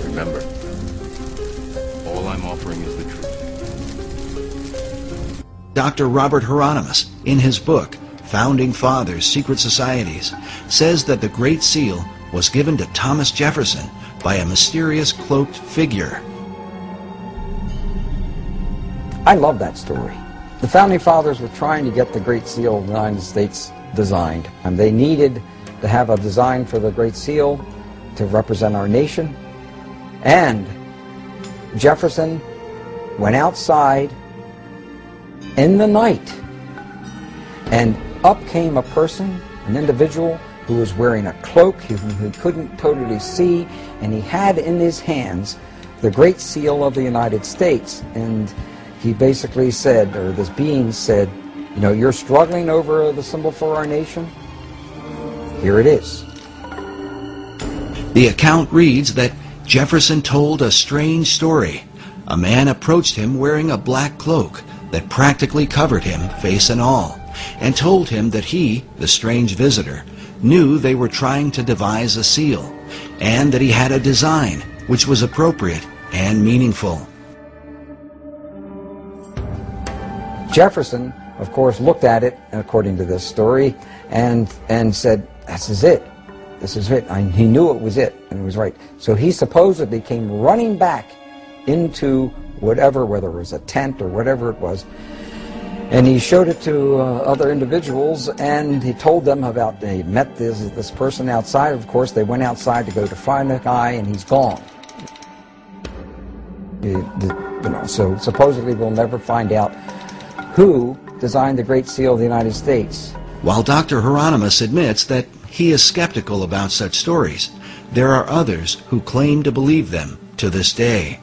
Remember, all I'm offering is the truth. Dr. Robert Hieronymus, in his book, Founding Fathers, Secret Societies, says that the Great Seal was given to Thomas Jefferson by a mysterious cloaked figure. I love that story. The Founding Fathers were trying to get the Great Seal of the United States designed, and they needed to have a design for the Great Seal to represent our nation. And Jefferson went outside in the night, and up came a person, an individual, who was wearing a cloak, who couldn't totally see, and he had in his hands the Great Seal of the United States. And he basically said, or this being said, you know, you're struggling over the symbol for our nation? Here it is. The account reads that Jefferson told a strange story. A man approached him wearing a black cloak that practically covered him, face and all, and told him that he, the strange visitor, knew they were trying to devise a seal, and that he had a design which was appropriate and meaningful. Jefferson, of course, looked at it, according to this story, and said, this is it. This is it. He knew it was it, and it was right. So he supposedly came running back into whatever, whether it was a tent or whatever it was, and he showed it to other individuals, and he told them about, they met this person outside. Of course, they went outside to go to find the guy, and he's gone. So supposedly we'll never find out who designed the Great Seal of the United States. While Dr. Hieronymus admits that he is skeptical about such stories, there are others who claim to believe them to this day.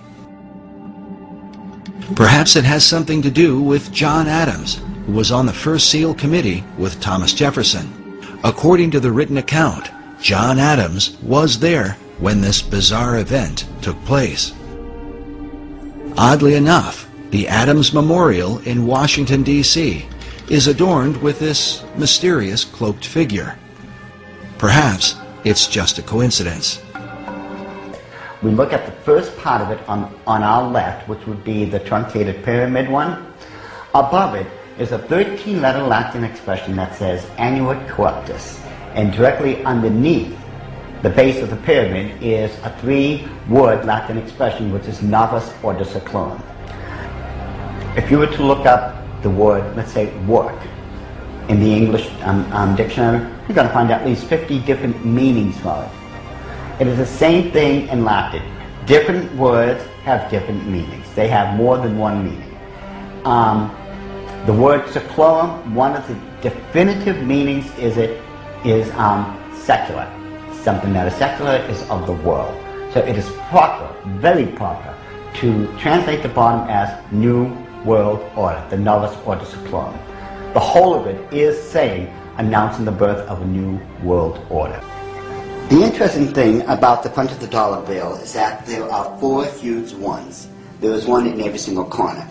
Perhaps it has something to do with John Adams, who was on the first seal committee with Thomas Jefferson. According to the written account, John Adams was there when this bizarre event took place. Oddly enough, the Adams Memorial in Washington, D.C. is adorned with this mysterious cloaked figure. Perhaps it's just a coincidence. We look at the first part of it on our left, which would be the truncated pyramid one. Above it is a 13-letter Latin expression that says Annuit Corruptus. And directly underneath the base of the pyramid is a 3-word Latin expression, which is Novus Ordo Seclorum. If you were to look up the word, let's say, work, in the English dictionary, you're going to find at least 50 different meanings for it. It is the same thing in Latin. Different words have different meanings. They have more than one meaning. The word seclorum, one of the definitive meanings is secular. Something that is secular is of the world. So it is proper, very proper, to translate the bottom as New World Order, the Novus Ordo Seclorum. The whole of it is saying, announcing the birth of a new world order. The interesting thing about the front of the dollar bill is that there are 4 huge ones. There is one in every single corner.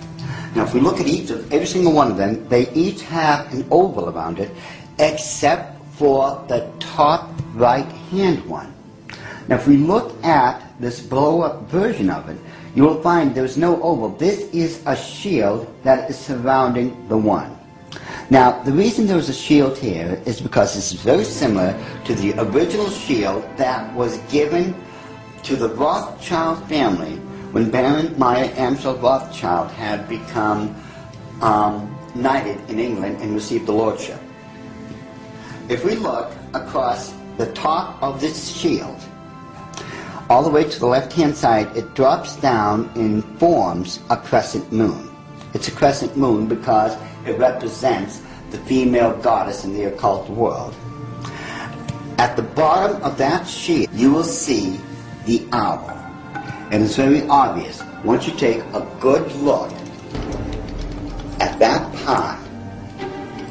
Now if we look at every single one of them, they each have an oval around it, except for the top right-hand one. Now if we look at this blow-up version of it, you will find there is no oval. This is a shield that is surrounding the one. Now, the reason there was a shield here is because this is very similar to the original shield that was given to the Rothschild family when Baron Meyer Amschel Rothschild had become knighted in England and received the lordship. If we look across the top of this shield, all the way to the left-hand side, it drops down and forms a crescent moon. It's a crescent moon because it represents the female goddess in the occult world. At the bottom of that shield, you will see the owl. And it's very obvious, once you take a good look at that part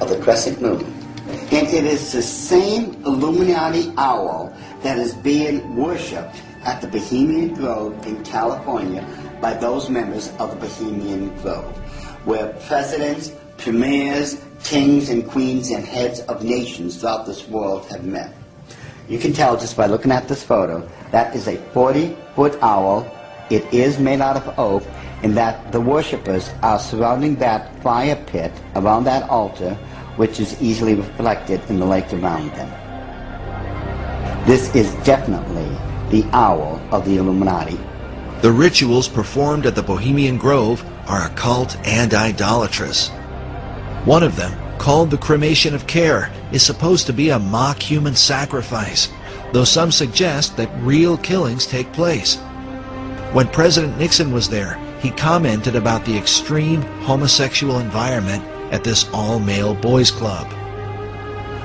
of the crescent moon, and it is the same Illuminati owl that is being worshipped at the Bohemian Grove in California by those members of the Bohemian Grove, where presidents, premiers, kings and queens and heads of nations throughout this world have met. you can tell just by looking at this photo, that is a 40-foot owl. It is made out of oak, and that the worshippers are surrounding that fire pit around that altar, which is easily reflected in the lake around them. This is definitely the owl of the Illuminati. The rituals performed at the Bohemian Grove are occult and idolatrous. One of them, called the cremation of care, is supposed to be a mock human sacrifice, though some suggest that real killings take place. When President Nixon was there, he commented about the extreme homosexual environment at this all-male boys' club.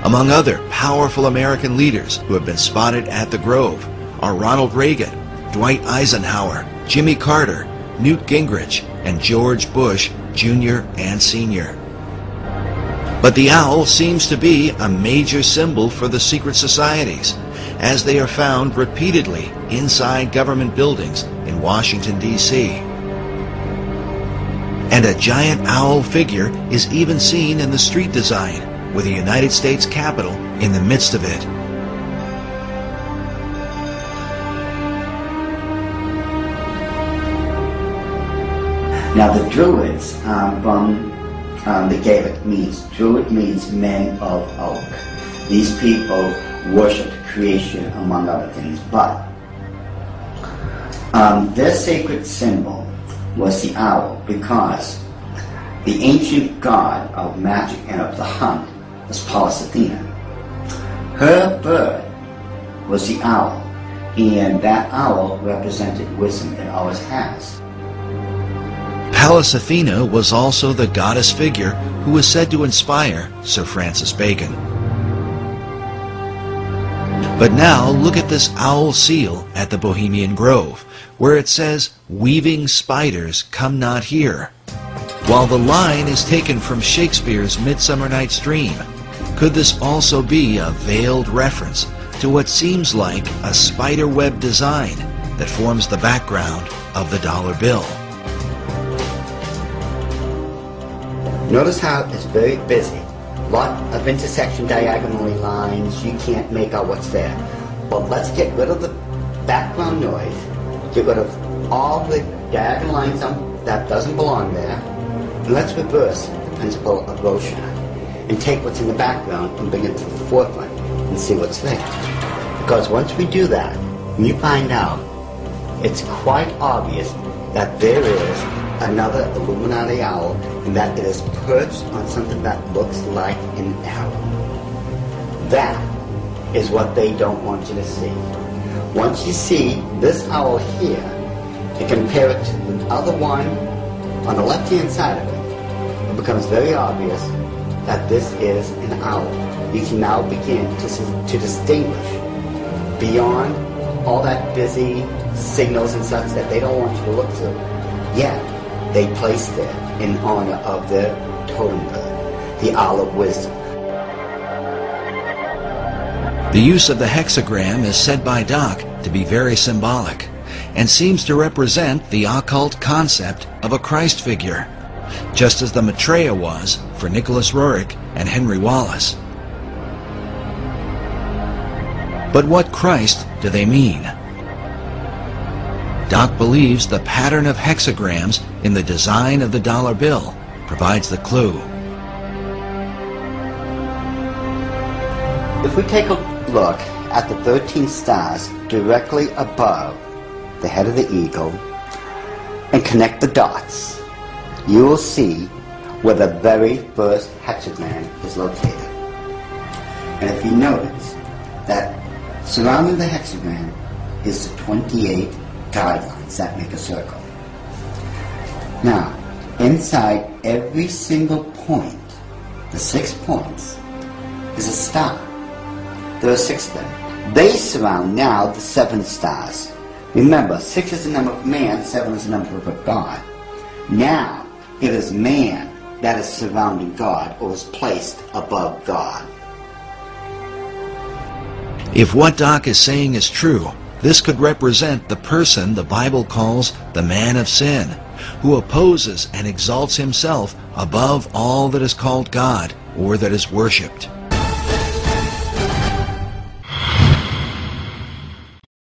Among other powerful American leaders who have been spotted at the Grove are Ronald Reagan, Dwight Eisenhower, Jimmy Carter, Newt Gingrich, and George Bush Jr. and Sr. But the owl seems to be a major symbol for the secret societies, as they are found repeatedly inside government buildings in Washington, D.C. And a giant owl figure is even seen in the street design, with the United States Capitol in the midst of it. Now the Druids from the Gaelic means, Druid means men of oak. These people worshipped creation among other things, but their sacred symbol was the owl, because the ancient god of magic and of the hunt was Pallas Athena. Her bird was the owl, and that owl represented wisdom, and always has. Pallas Athena was also the goddess figure who was said to inspire Sir Francis Bacon. But now look at this owl seal at the Bohemian Grove, where it says, "Weaving spiders come not here." While the line is taken from Shakespeare's Midsummer Night's Dream, could this also be a veiled reference to what seems like a spiderweb design that forms the background of the dollar bill? Notice how it's very busy. Lot of intersection diagonally lines. You can't make out what's there. But let's get rid of the background noise. Get rid of all the diagonal lines that doesn't belong there. And let's reverse the principle of Rorschach and take what's in the background and bring it to the forefront and see what's there. Because once we do that, we find out it's quite obvious that there is another Illuminati owl, and that it is perched on something that looks like an arrow. That is what they don't want you to see. Once you see this owl here, and compare it to the other one on the left-hand side of it, it becomes very obvious that this is an owl. You can now begin to distinguish beyond all that busy signals and such that they don't want you to look to. Yet, they placed it in honor of their totem bird, the owl of wisdom. The use of the hexagram is said by Doc to be very symbolic, and seems to represent the occult concept of a Christ figure, just as the Maitreya was for Nicholas Roerich and Henry Wallace. But what Christ do they mean? Doc believes the pattern of hexagrams in the design of the dollar bill provides the clue. If we take a look at the 13 stars directly above the head of the eagle and connect the dots, you will see where the very first hexagram is located. And if you notice that surrounding the hexagram is the 28 guidelines that make a circle. Now, inside every single point, the 6 points, is a star. There are 6 of them. They surround now the 7 stars. Remember, 6 is the number of man, 7 is the number of God. Now, it is man that is surrounding God, or is placed above God. If what Doc is saying is true, this could represent the person the Bible calls the man of sin, who opposes and exalts himself above all that is called God or that is worshipped.